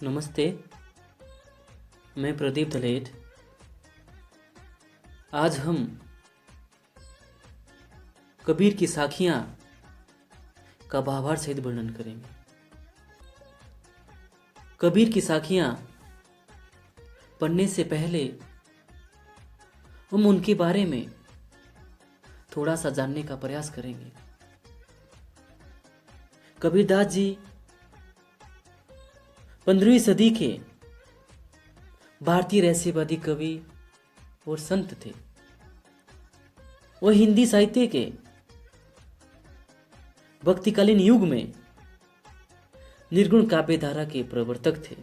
नमस्ते। मैं प्रदीप धलेट। आज हम कबीर की साखियाँ का भावार्थ सहित वर्णन करेंगे। कबीर की साखियाँ पढ़ने से पहले हम उनके बारे में थोड़ा सा जानने का प्रयास करेंगे। कबीरदास जी 15वीं सदी के भारतीय रहस्यवादी कवि और संत थे। वह हिंदी साहित्य के भक्तिकालीन युग में निर्गुण काव्य धारा के प्रवर्तक थे।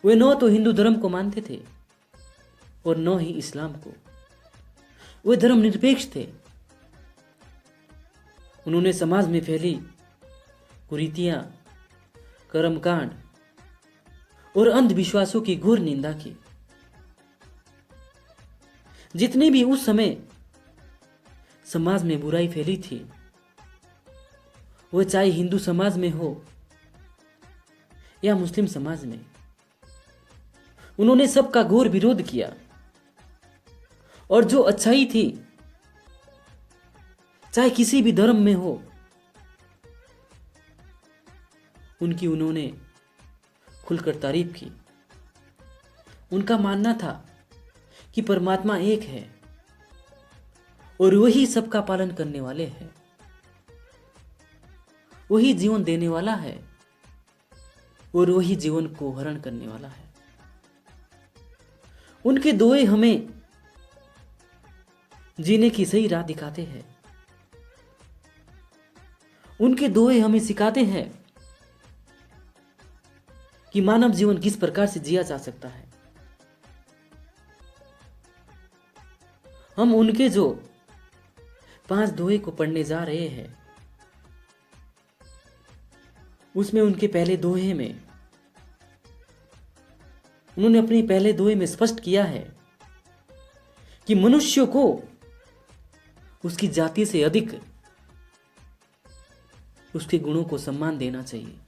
वे न तो हिंदू धर्म को मानते थे और न ही इस्लाम को। वे धर्मनिरपेक्ष थे। उन्होंने समाज में फैली कुरीतियां, कर्मकांड और अंधविश्वासों की घोर निंदा की। जितने भी उस समय समाज में बुराई फैली थी, वह चाहे हिंदू समाज में हो या मुस्लिम समाज में, उन्होंने सबका घोर विरोध किया। और जो अच्छाई थी, चाहे किसी भी धर्म में हो, उनकी उन्होंने खुलकर तारीफ की। उनका मानना था कि परमात्मा एक है और वही सबका पालन करने वाले हैं। वही जीवन देने वाला है और वही जीवन को हरण करने वाला है। उनके दोहे हमें जीने की सही राह दिखाते हैं। उनके दोहे हमें सिखाते हैं कि मानव जीवन किस प्रकार से जिया जा सकता है। हम उनके जो 5 दोहे को पढ़ने जा रहे हैं, उसमें उनके पहले दोहे में उन्होंने अपने पहले दोहे में स्पष्ट किया है कि मनुष्य को उसकी जाति से अधिक उसके गुणों को सम्मान देना चाहिए।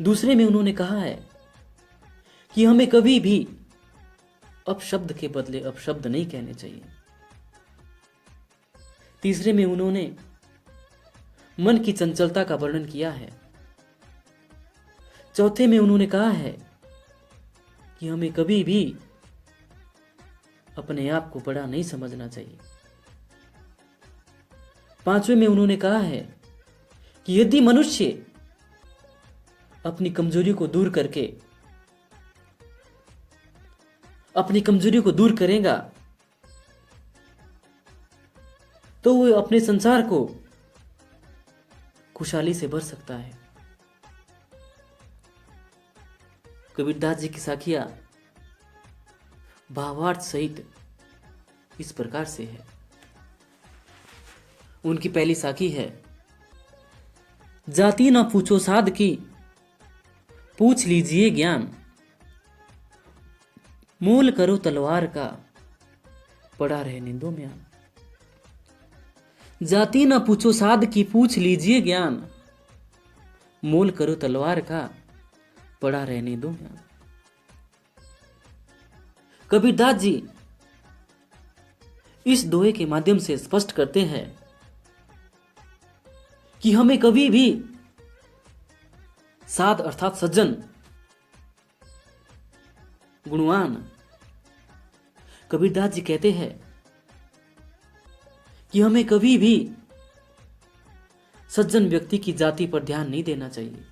दूसरे में उन्होंने कहा है कि हमें कभी भी अपशब्द के बदले अपशब्द नहीं कहने चाहिए। तीसरे में उन्होंने मन की चंचलता का वर्णन किया है। चौथे में उन्होंने कहा है कि हमें कभी भी अपने आप को बड़ा नहीं समझना चाहिए। पांचवें में उन्होंने कहा है कि यदि मनुष्य अपनी कमजोरी को दूर करके अपनी कमजोरी को दूर करेगा तो वह अपने संसार को खुशहाली से भर सकता है। कबीरदास जी की साखियां भावार्थ सहित इस प्रकार से है। उनकी पहली साखी है, जाति ना पूछो साध की, पूछ लीजिए ज्ञान, मोल करो तलवार का, पड़ा रहे निंदों में आन। जाति ना पूछो साध की, पूछ लीजिए ज्ञान, मोल करो तलवार का, पड़ा रहे निंदों में आन। कबीरदास जी इस दोहे के माध्यम से स्पष्ट करते हैं कि हमें कभी भी साध अर्थात सज्जन, गुणवान, कबीरदास जी कहते हैं कि हमें कभी भी सज्जन व्यक्ति की जाति पर ध्यान नहीं देना चाहिए।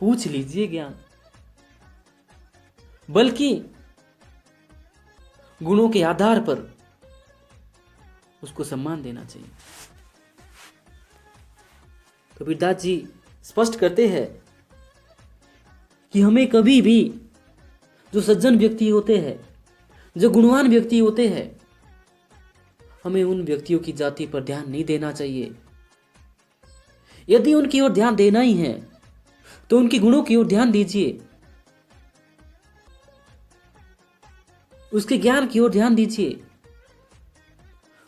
पूछ लीजिए ज्ञान, बल्कि गुणों के आधार पर उसको सम्मान देना चाहिए। कबीरदास जी स्पष्ट करते हैं कि हमें कभी भी जो सज्जन व्यक्ति होते हैं, जो गुणवान व्यक्ति होते हैं, हमें उन व्यक्तियों की जाति पर ध्यान नहीं देना चाहिए। यदि उनकी ओर ध्यान देना ही है तो उनके गुणों की ओर ध्यान दीजिए, उसके ज्ञान की ओर ध्यान दीजिए।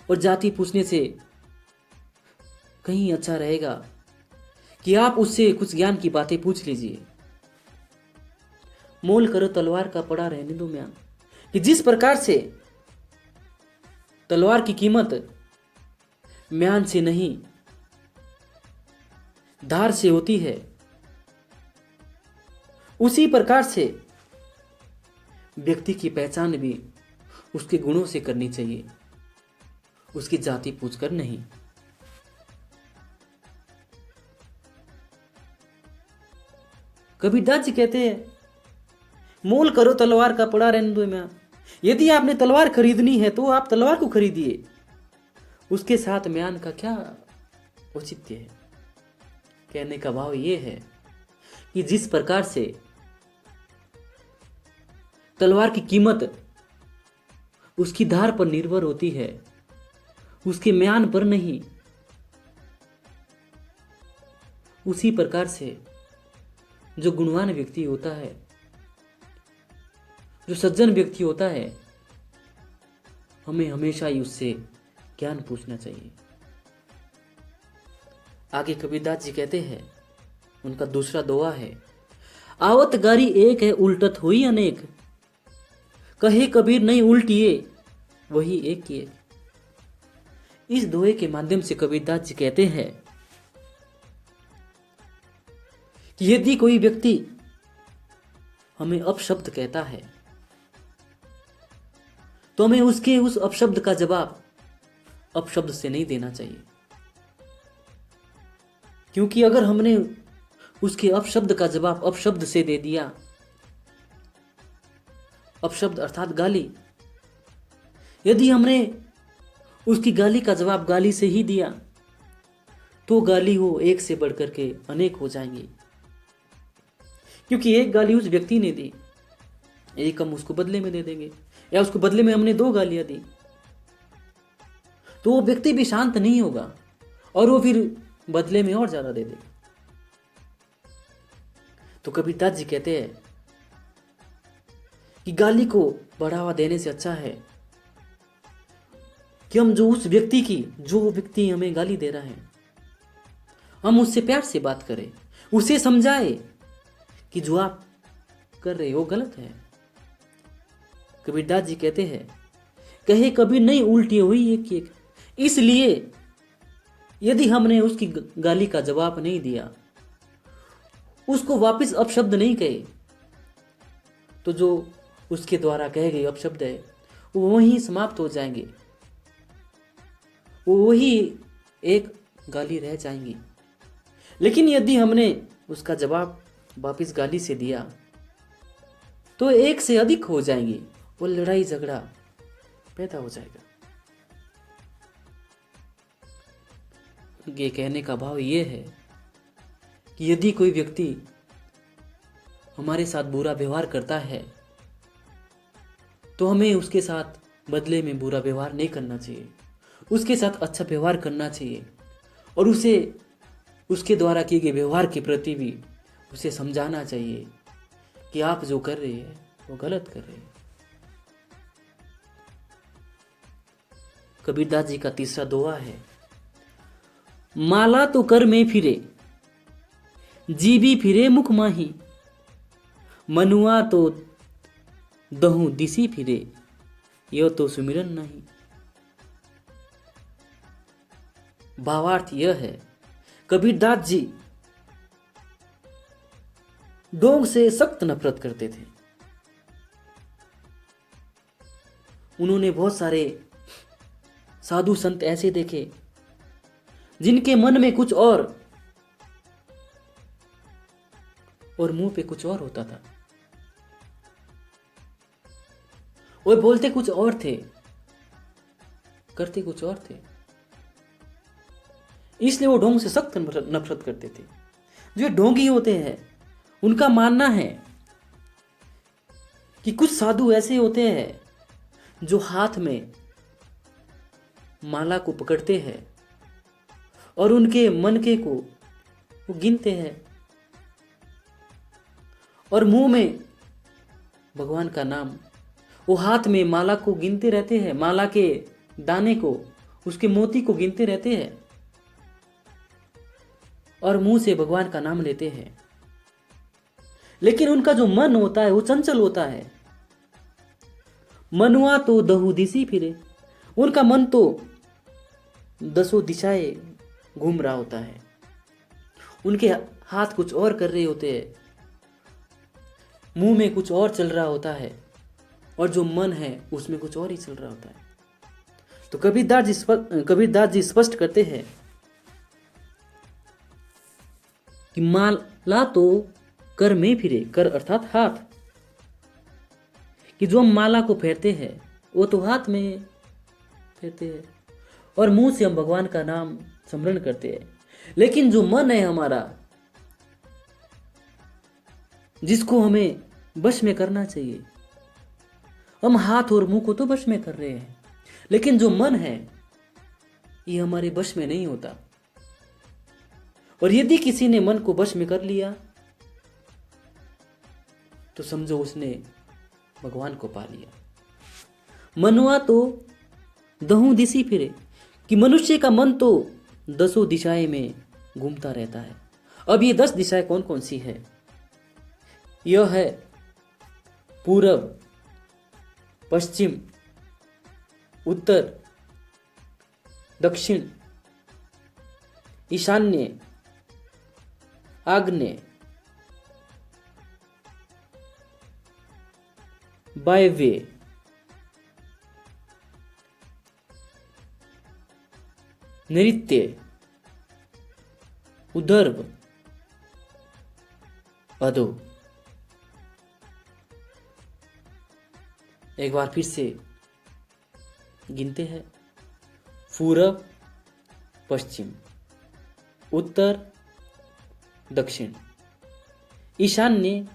और जाति पूछने से कहीं अच्छा रहेगा कि आप उससे कुछ ज्ञान की बातें पूछ लीजिए। मोल करो तलवार का पड़ा रहने दो म्यान, कि जिस प्रकार से तलवार की कीमत म्यान से नहीं धार से होती है, उसी प्रकार से व्यक्ति की पहचान भी उसके गुणों से करनी चाहिए, उसकी जाति पूछकर नहीं। कबीरदास जी कहते हैं, मोल करो तलवार का पड़ा रहने दो म्यान। यदि आपने तलवार खरीदनी है तो आप तलवार को खरीदिए, उसके साथ म्यान का क्या औचित्य है। कहने का भाव यह है कि जिस प्रकार से तलवार की कीमत उसकी धार पर निर्भर होती है, उसके म्यान पर नहीं, उसी प्रकार से जो गुणवान व्यक्ति होता है, जो सज्जन व्यक्ति होता है, हमें हमेशा ही उससे ज्ञान पूछना चाहिए। आगे कबीरदास जी कहते हैं, उनका दूसरा दोहा है, आवत गारी एक है उल्टत हुई अनेक, कहे कबीर नहीं उल्टिए वही एक की एक। इस दोहे के माध्यम से कबीरदास जी कहते हैं कि यदि कोई व्यक्ति हमें अपशब्द कहता है तो हमें उसके उस अपशब्द का जवाब अपशब्द से नहीं देना चाहिए, क्योंकि अगर हमने उसके अपशब्द का जवाब अपशब्द से दे दिया, अपशब्द अर्थात गाली, यदि हमने उसकी गाली का जवाब गाली से ही दिया तो गाली वो एक से बढ़कर के अनेक हो जाएंगी, क्योंकि एक गाली उस व्यक्ति ने दी, एक हम उसको बदले में दे देंगे, या उसको बदले में हमने 2 गालियां दी, तो वो व्यक्ति भी शांत नहीं होगा और वो फिर बदले में और ज्यादा दे देगा। तो कबीरदास जी कहते हैं कि गाली को बढ़ावा देने से अच्छा है कि हम जो व्यक्ति हमें गाली दे रहा है, हम उससे प्यार से बात करें, उसे समझाए कि जो आप कर रहे हो गलत है। कबीरदास जी कहते हैं, कहे कभी नहीं उल्टी हुई एक एक, इसलिए यदि हमने उसकी गाली का जवाब नहीं दिया, उसको वापस अपशब्द नहीं कहे, तो जो उसके द्वारा कहे गए अपशब्द है वो वहीं समाप्त हो जाएंगे, वो वही एक गाली रह जाएंगी। लेकिन यदि हमने उसका जवाब वापस गाली से दिया तो एक से अधिक हो जाएंगी, वो लड़ाई झगड़ा पैदा हो जाएगा। ये कहने का भाव ये है कि यदि कोई व्यक्ति हमारे साथ बुरा व्यवहार करता है तो हमें उसके साथ बदले में बुरा व्यवहार नहीं करना चाहिए, उसके साथ अच्छा व्यवहार करना चाहिए और उसे उसके द्वारा किए गए व्यवहार के प्रति भी उसे समझाना चाहिए कि आप जो कर रहे हैं वो गलत कर रहे हैं। कबीरदास जी का तीसरा दोहा है, माला तो कर में फिरे जीबी फिरे मुख माही, मनुआ तो दहु दिसी फिरे यो तो सुमिरन नहीं। भावार्थ यह है, कबीरदास जी ढोंग से सख्त नफरत करते थे। उन्होंने बहुत सारे साधु संत ऐसे देखे जिनके मन में कुछ और मुंह पे कुछ और होता था, वो बोलते कुछ और थे, करते कुछ और थे, इसलिए वो ढोंग से सख्त नफरत करते थे। जो ढोंगी होते हैं उनका मानना है कि कुछ साधु ऐसे होते हैं जो हाथ में माला को पकड़ते हैं और उनके मनके को वो गिनते हैं और मुंह में भगवान का नाम, वो हाथ में माला को गिनते रहते हैं, माला के दाने को, उसके मोती को गिनते रहते हैं और मुंह से भगवान का नाम लेते हैं, लेकिन उनका जो मन होता है वो चंचल होता है। मनुआ तो दहु दिसी फिरे, उनका मन तो दसों दिशाएं घूम रहा होता है। उनके हाथ कुछ और कर रहे होते हैं, मुंह में कुछ और चल रहा होता है, और जो मन है उसमें कुछ और ही चल रहा होता है। तो कबीरदास जी स्पष्ट करते हैं कि माला तो कर में फिरे, कर अर्थात हाथ, कि जो हम माला को फेरते हैं वो तो हाथ में फेरते हैं, और मुंह से हम भगवान का नाम स्मरण करते हैं। लेकिन जो मन है हमारा, जिसको हमें वश में करना चाहिए, हम हाथ और मुंह को तो वश में कर रहे हैं, लेकिन जो मन है ये हमारे वश में नहीं होता। और यदि किसी ने मन को वश में कर लिया तो समझो उसने भगवान को पा लिया। मनुआ तो दहु दिसी फिरे, कि मनुष्य का मन तो दसों दिशाएं में घूमता रहता है। अब ये 10 दिशाएं कौन कौन सी है? यह है पूरब, पश्चिम, उत्तर, दक्षिण, ईशान्य, आग्नेय, वायव्य, नैऋत्य, उदर्भ, अधो। एक बार फिर से गिनते हैं। पूरब, पश्चिम, उत्तर, दक्षिण, ईशान्य,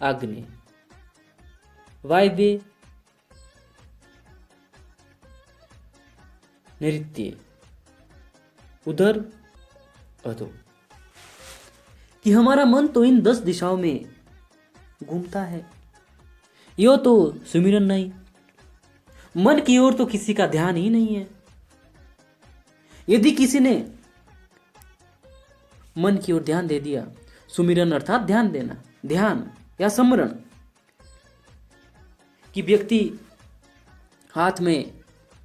आग्नेय, वायव्य, नैऋत्य, उधर, अधो। कि हमारा मन तो इन 10 दिशाओं में घूमता है। यो तो सुमिरन नहीं, मन की ओर तो किसी का ध्यान ही नहीं है। यदि किसी ने मन की ओर ध्यान दे दिया, सुमिरन अर्थात ध्यान देना, ध्यान या स्मरण, कि व्यक्ति हाथ में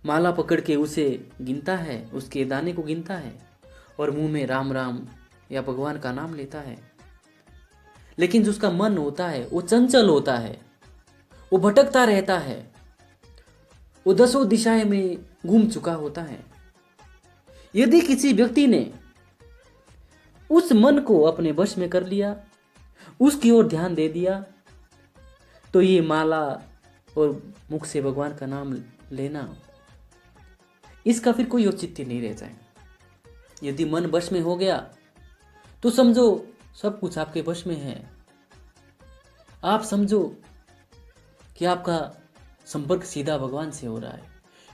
माला पकड़ के उसे गिनता है, उसके दाने को गिनता है, और मुंह में राम राम या भगवान का नाम लेता है, लेकिन जो उसका मन होता है वो चंचल होता है, वो भटकता रहता है, वो दसों दिशाएं में घूम चुका होता है। यदि किसी व्यक्ति ने उस मन को अपने वश में कर लिया, उसकी ओर ध्यान दे दिया, तो ये माला और मुख से भगवान का नाम लेना, इसका फिर कोई औचित्य नहीं रह जाएगा। यदि मन वश में हो गया तो समझो सब कुछ आपके वश में है। आप समझो कि आपका संपर्क सीधा भगवान से हो रहा है।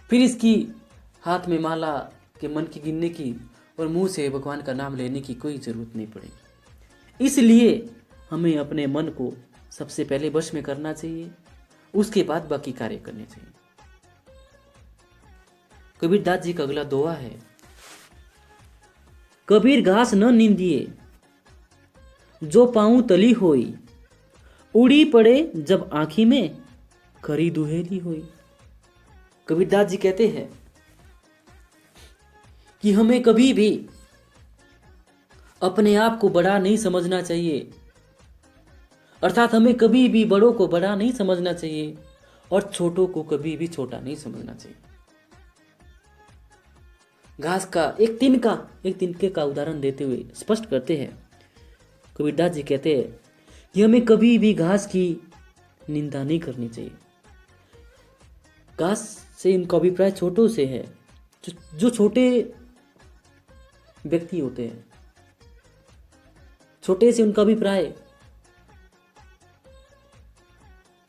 फिर इसकी हाथ में माला के मन की गिनने की और मुंह से भगवान का नाम लेने की कोई जरूरत नहीं पड़ेगी। इसलिए हमें अपने मन को सबसे पहले वश में करना चाहिए, उसके बाद बाकी कार्य करने चाहिए। कबीरदास जी का अगला दोहा है। कबीर घास न निंदिए जो पाऊं तली होई, उड़ी पड़े जब आंखी में खरी दुहेली हुई। कबीरदास जी कहते हैं कि हमें कभी भी अपने आप को बड़ा नहीं समझना चाहिए, अर्थात हमें कभी भी बड़ों को बड़ा नहीं समझना चाहिए और छोटों को कभी भी छोटा नहीं समझना चाहिए। घास का एक तिनके का उदाहरण देते हुए स्पष्ट करते हैं। कबीरदास जी कहते हैं कि हमें कभी भी घास की निंदा नहीं करनी चाहिए। घास से इनका अभिप्राय छोटों से है, जो छोटे व्यक्ति होते हैं। छोटे से उनका अभिप्राय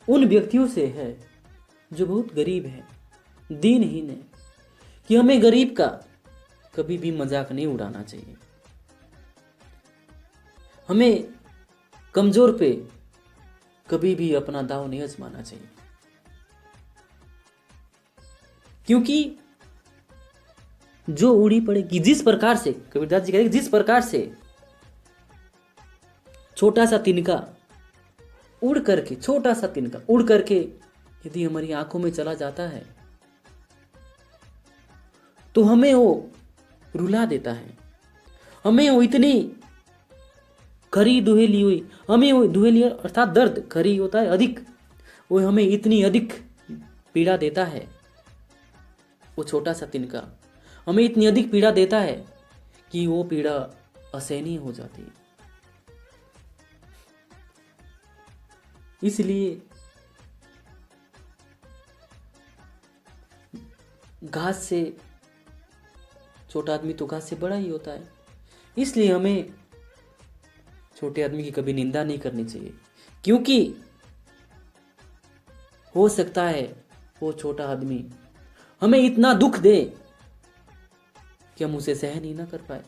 उन व्यक्तियों से है जो बहुत गरीब है, दीनहीन है, कि हमें गरीब का कभी भी मजाक नहीं उड़ाना चाहिए। हमें कमजोर पे कभी भी अपना दांव नहीं आजमाना चाहिए, क्योंकि जो उड़ी पड़ेगी। जिस प्रकार से कबीरदास जी कहते हैं, जिस प्रकार से छोटा सा तिनका उड़ करके, छोटा सा तिनका उड़ करके यदि हमारी आंखों में चला जाता है तो हमें वो रुला देता है, हमें वो इतनी खरी दुहेली हुई, हमें वो दुहेली अर्थात दर्द, खरी होता है अधिक, वो हमें इतनी अधिक पीड़ा देता है। वो छोटा सा तिनका हमें इतनी अधिक पीड़ा देता है कि वो पीड़ा असहनीय हो जाती है। इसलिए घास से, छोटा आदमी तो घास से बड़ा ही होता है, इसलिए हमें छोटे आदमी की कभी निंदा नहीं करनी चाहिए, क्योंकि हो सकता है वो छोटा आदमी हमें इतना दुख दे कि हम उसे सहन ही ना कर पाए।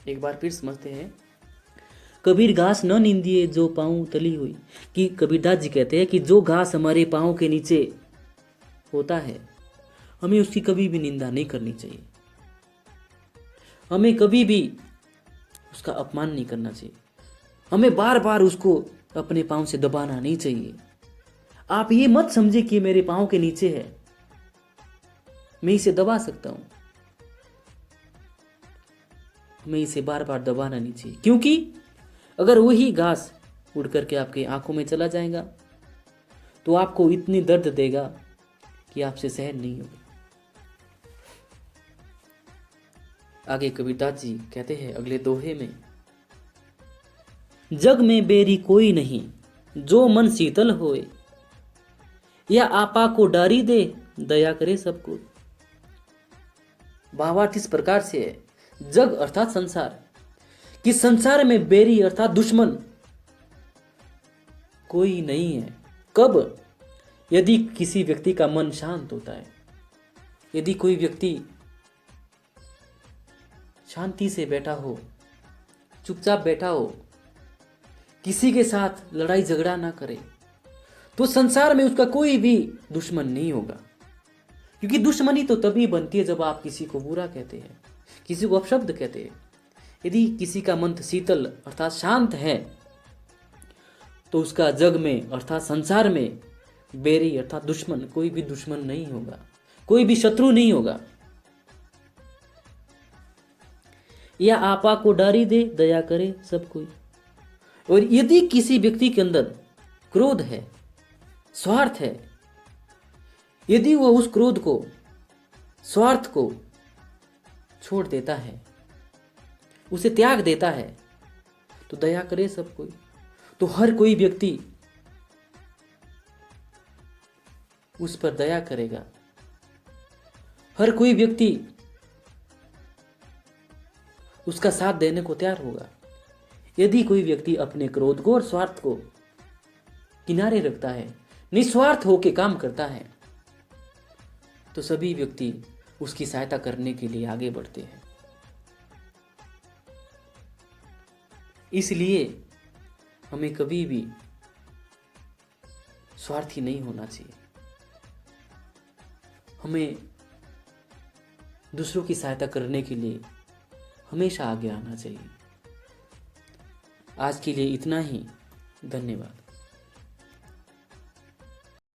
एक बार फिर समझते हैं। कबीर घास न निंदिए जो पाँव तली हुई, कि कबीरदास जी कहते हैं कि जो घास हमारे पाँव के नीचे होता है हमें उसकी कभी भी निंदा नहीं करनी चाहिए, हमें कभी भी उसका अपमान नहीं करना चाहिए, हमें बार बार उसको अपने पाँव से दबाना नहीं चाहिए। आप ये मत समझे कि मेरे पाँव के नीचे है, मैं इसे दबा सकता हूं, हमें इसे बार बार दबाना नहीं चाहिए, क्योंकि अगर वही घास उड़ करके आपकी आंखों में चला जाएगा तो आपको इतनी दर्द देगा कि आपसे सहन नहीं होगा। आगे कबीरदास जी कहते हैं अगले दोहे में, जग में बेरी कोई नहीं जो मन शीतल होए, या आपा को डारी दे दया करे सबको। भावार्थ इस प्रकार से है, जग अर्थात संसार, कि संसार में बेरी अर्थात दुश्मन कोई नहीं है। कब? यदि किसी व्यक्ति का मन शांत होता है, यदि कोई व्यक्ति शांति से बैठा हो, चुपचाप बैठा हो, किसी के साथ लड़ाई झगड़ा ना करे, तो संसार में उसका कोई भी दुश्मन नहीं होगा। क्योंकि दुश्मनी तो तभी बनती है जब आप किसी को बुरा कहते हैं, किसी को अपशब्द कहते हैं। यदि किसी का मन शीतल अर्थात शांत है तो उसका जग में अर्थात संसार में बेरी अर्थात दुश्मन कोई भी दुश्मन नहीं होगा, कोई भी शत्रु नहीं होगा। या आपा को डारी दे दया करे सब कोई। और यदि किसी व्यक्ति के अंदर क्रोध है, स्वार्थ है, यदि वो उस क्रोध को, स्वार्थ को छोड़ देता है, उसे त्याग देता है, तो दया करे सब कोई, तो हर कोई व्यक्ति उस पर दया करेगा, हर कोई व्यक्ति उसका साथ देने को तैयार होगा। यदि कोई व्यक्ति अपने क्रोध को और स्वार्थ को किनारे रखता है, निस्वार्थ होकर काम करता है, तो सभी व्यक्ति उसकी सहायता करने के लिए आगे बढ़ते हैं। इसलिए हमें कभी भी स्वार्थी नहीं होना चाहिए, हमें दूसरों की सहायता करने के लिए हमेशा आगे आना चाहिए। आज के लिए इतना ही, धन्यवाद।